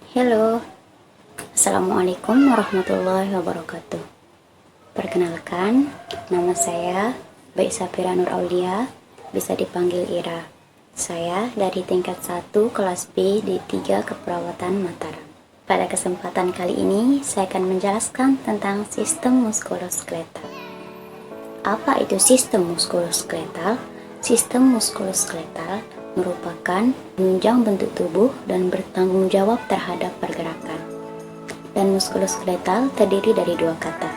Halo, Assalamualaikum warahmatullahi wabarakatuh. Perkenalkan, nama saya Baik Safira Nur Aulia, bisa dipanggil Ira. Saya dari tingkat 1 kelas B D3 Keperawatan Mataram. Pada kesempatan kali ini, saya akan menjelaskan tentang sistem muskuloskeletal. Apa itu sistem muskuloskeletal? Sistem muskuloskeletal merupakan penunjang bentuk tubuh dan bertanggung jawab terhadap pergerakan. Dan muskuloskeletal terdiri dari dua kata,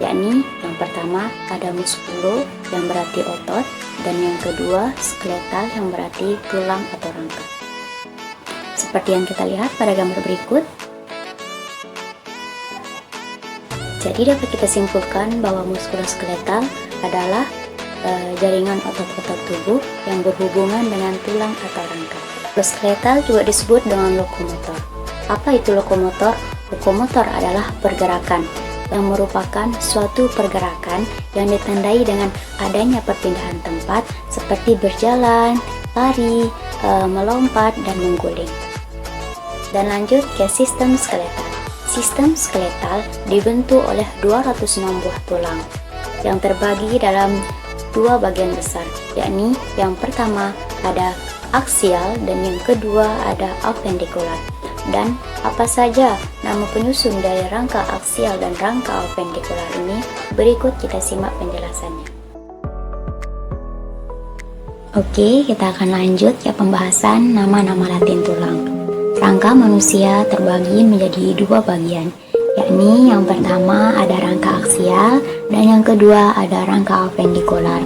yakni yang pertama ada muskulo yang berarti otot, dan yang kedua skeletal yang berarti tulang atau rangka. Seperti yang kita lihat pada gambar berikut. Jadi dapat kita simpulkan bahwa muskuloskeletal adalah jaringan otot-otot tubuh yang berhubungan dengan tulang atau rangka. Muskuloskeletal juga disebut dengan lokomotor. Apa itu lokomotor? Lokomotor adalah pergerakan yang merupakan suatu pergerakan yang ditandai dengan adanya perpindahan tempat seperti berjalan, lari, melompat, dan mengguling. Dan lanjut ke sistem skeletal. Sistem skeletal dibentuk oleh 206 buah tulang yang terbagi dalam dua bagian besar, yakni yang pertama ada aksial dan yang kedua ada apendikular. Dan apa saja nama penyusun dari rangka aksial dan rangka apendikular ini? Berikut kita simak penjelasannya. Oke, kita akan lanjut ke pembahasan nama-nama Latin tulang. Rangka manusia terbagi menjadi dua bagian, yakni yang pertama ada rangka aksial dan yang kedua ada rangka apendikular.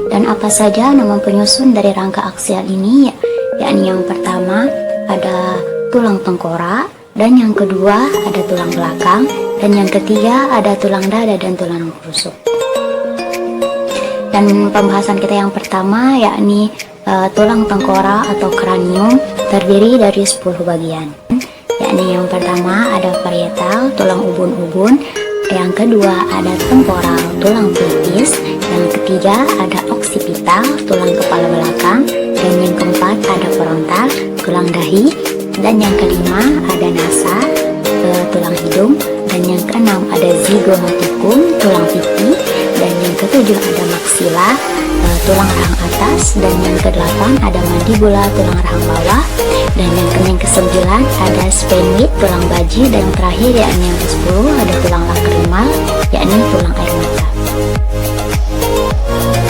Dan apa saja nama penyusun dari rangka aksial ini? Yakni yang pertama ada tulang tengkorak, dan yang kedua ada tulang belakang, dan yang ketiga ada tulang dada dan tulang rusuk. Dan pembahasan kita yang pertama yakni tulang tengkorak atau kranium terdiri dari 10 bagian, yakni yang pertama ada parietal, tulang ubun-ubun, yang kedua ada temporal, tulang pelvis, yang ketiga ada oksipital, tulang kepala belakang, dan yang keempat ada frontal, tulang dahi, dan yang kelima ada nasa, tulang hidung, dan yang keenam ada zygomaticum, tulang pipi, dan yang ketujuh ada maksila, tulang rahang atas, dan yang kedelapan ada mandibula, tulang rahang bawah, dan yang kesembilan ada sphenoid, tulang baji, dan yang terakhir yakni yang ke-10 ada tulang lakrimal, yakni tulang air mata.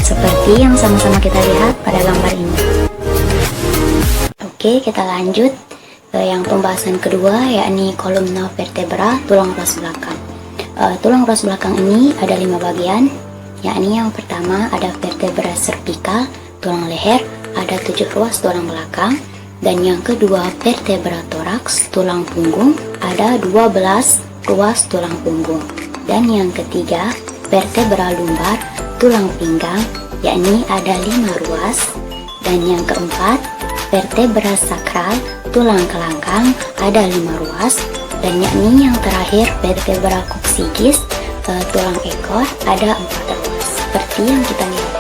Seperti yang sama-sama kita lihat pada gambar ini. Oke, kita lanjut ke yang pembahasan kedua, yakni kolumna vertebra, tulang ras belakang. Tulang ras belakang ini ada 5 bagian, yakni yang pertama ada vertebra cervical, tulang leher, ada 7 ruas tulang belakang, dan yang kedua vertebra toraks, tulang punggung, ada 12 ruas tulang punggung, dan yang ketiga vertebra lumbar, tulang pinggang, yakni ada 5 ruas, dan yang keempat vertebra sakral, tulang kelangkang, ada 5 ruas, dan yakni yang terakhir vertebra koksigis, tulang ekor, ada 4 ruas, seperti yang kita lihat.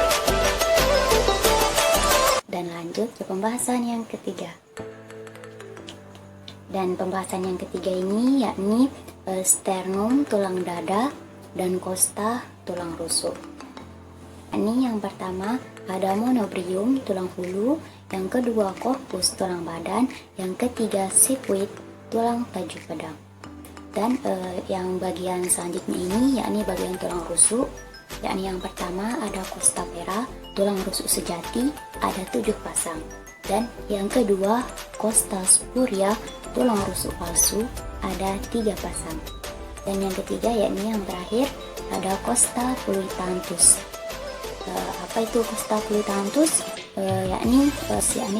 Dan lanjut ke pembahasan yang ketiga. Dan pembahasan yang ketiga ini yakni sternum, tulang dada, dan costa, tulang rusuk. Ini yang pertama ada monobrium, tulang hulu, yang kedua korpus, tulang badan, yang ketiga sipuit, tulang tajuk pedang. Dan yang bagian selanjutnya ini yakni bagian tulang rusuk, yakni yang pertama ada costa pera, tulang rusuk sejati, ada 7 pasang, dan yang kedua costa spuria, tulang rusuk palsu, ada 3 pasang, dan yang ketiga yakni yang terakhir ada costa fluitantus. Apa itu costa fluitantus? Yakni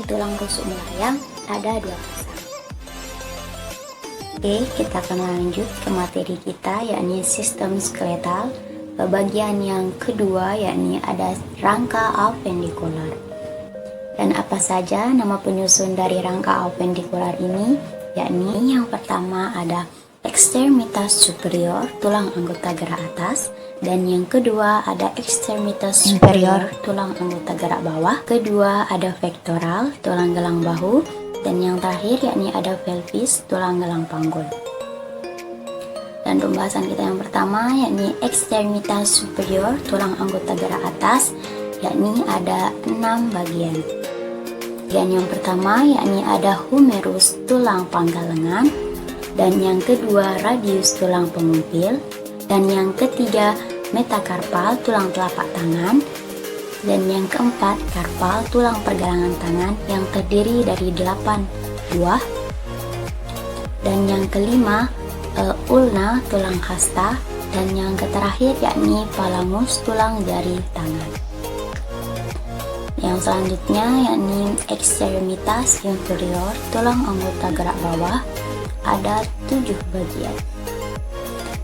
tulang rusuk melayang, ada 2 pasang. Oke, kita akan lanjut ke materi kita, yakni sistem skeletal. Bagian yang kedua yakni ada rangka apendikular. Dan apa saja nama penyusun dari rangka apendikular ini? Yakni yang pertama ada ekstremitas superior, tulang anggota gerak atas, dan yang kedua ada ekstremitas inferior, tulang anggota gerak bawah. Kedua ada pectoral, tulang gelang bahu, Dan yang terakhir yakni ada pelvis, tulang gelang panggul. Dan pembahasan kita yang pertama yakni ekstremitas superior, tulang anggota gerak atas, yakni ada 6 bagian. Bagian yang pertama yakni ada humerus, tulang pangkal lengan, dan yang kedua radius, tulang pengumpil, dan yang ketiga metakarpal, tulang telapak tangan, dan yang keempat karpal, tulang pergelangan tangan yang terdiri dari 8 buah, dan yang kelima ulna, tulang hasta, dan yang terakhir yakni phalangus, tulang jari tangan. Yang selanjutnya yakni ekstremitas inferior, tulang anggota gerak bawah, ada 7 bagian.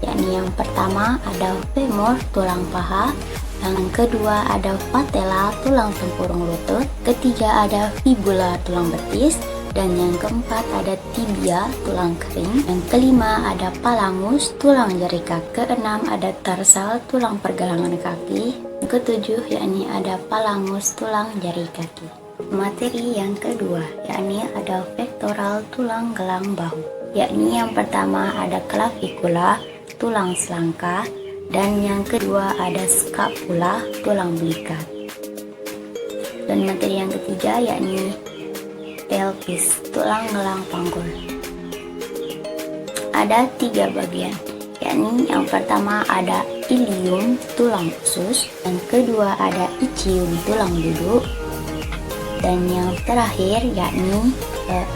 Yakni yang pertama ada femur, tulang paha, yang kedua ada patella, tulang tempurung lutut, ketiga ada fibula, tulang betis, dan yang keempat ada tibia, tulang kering, yang kelima ada phalangus, tulang jari kaki, keenam ada tarsal, tulang pergelangan kaki, yang ketujuh yakni ada phalangus, tulang jari kaki. Materi yang kedua yakni ada pectoral, tulang gelang bahu, yakni yang pertama ada clavicula, tulang selangka, dan yang kedua ada scapula, tulang belikat. Dan materi yang ketiga yakni pelvis, tulang gelang panggul. Ada 3 bagian, yakni yang pertama ada ilium, tulang usus, yang kedua ada ischium, tulang duduk, dan yang terakhir yakni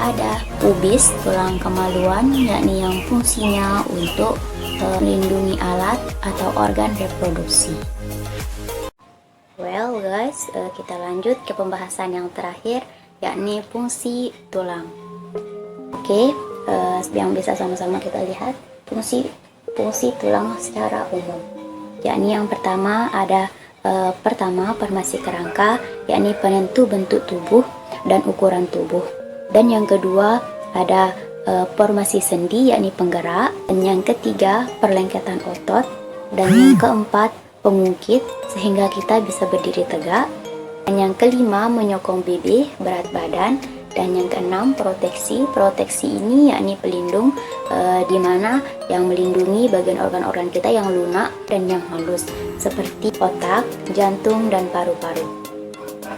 ada pubis, tulang kemaluan, yakni yang fungsinya untuk melindungi alat atau organ reproduksi. Well guys, kita lanjut ke pembahasan yang terakhir, yakni fungsi tulang. Oke, yang bisa sama-sama kita lihat fungsi tulang secara umum. Yakni yang pertama ada formasi kerangka, yakni penentu bentuk tubuh dan ukuran tubuh. Dan yang kedua ada formasi sendi, yakni penggerak. Dan yang ketiga perlengketan otot. Dan yang keempat pengungkit sehingga kita bisa berdiri tegak. Dan yang kelima menyokong bibih, berat badan. Dan yang keenam proteksi ini yakni pelindung, di mana yang melindungi bagian organ-organ kita yang lunak dan yang halus seperti otak, jantung, dan paru-paru.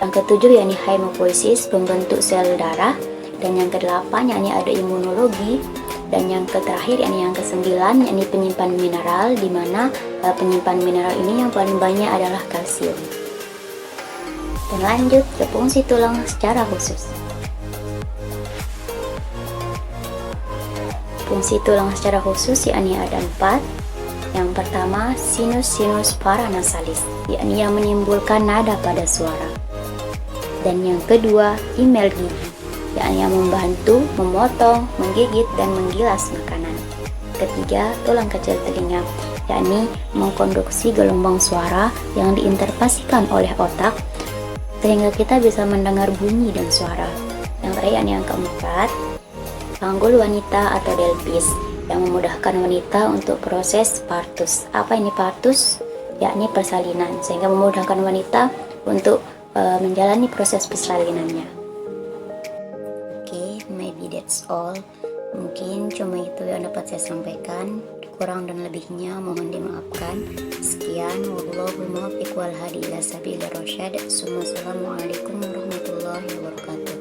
Yang ketujuh yakni hemopoiesis, pembentuk sel darah. Dan yang kedelapan yakni ada imunologi. Dan yang terakhir yakni yang kesembilan yakni penyimpan mineral, di mana penyimpan mineral ini yang paling banyak adalah kalsium. Dan lanjut ke fungsi tulang secara khusus. Fungsi tulang secara khusus yakni ada 4. Yang pertama sinus paranasalis, yakni yang menimbulkan nada pada suara. Dan yang kedua imel gigi, yakni yang membantu memotong, menggigit, dan menggilas makanan. Ketiga tulang kecil telinga, yakni mengkonduksi gelombang suara yang diinterpasikan oleh otak sehingga kita bisa mendengar bunyi dan suara. Yang terakhir yang keempat, panggul wanita atau delpis, yang memudahkan wanita untuk proses partus. Apa ini partus? Yakni persalinan, sehingga memudahkan wanita untuk menjalani proses persalinannya. Oke, maybe that's all. Mungkin cuma itu yang dapat saya sampaikan. Kurang dan lebihnya mohon dimaafkan. Sekian, wallahu muwaffiq wal hadi ila sabilir rasyad. Assalamualaikum warahmatullahi wabarakatuh.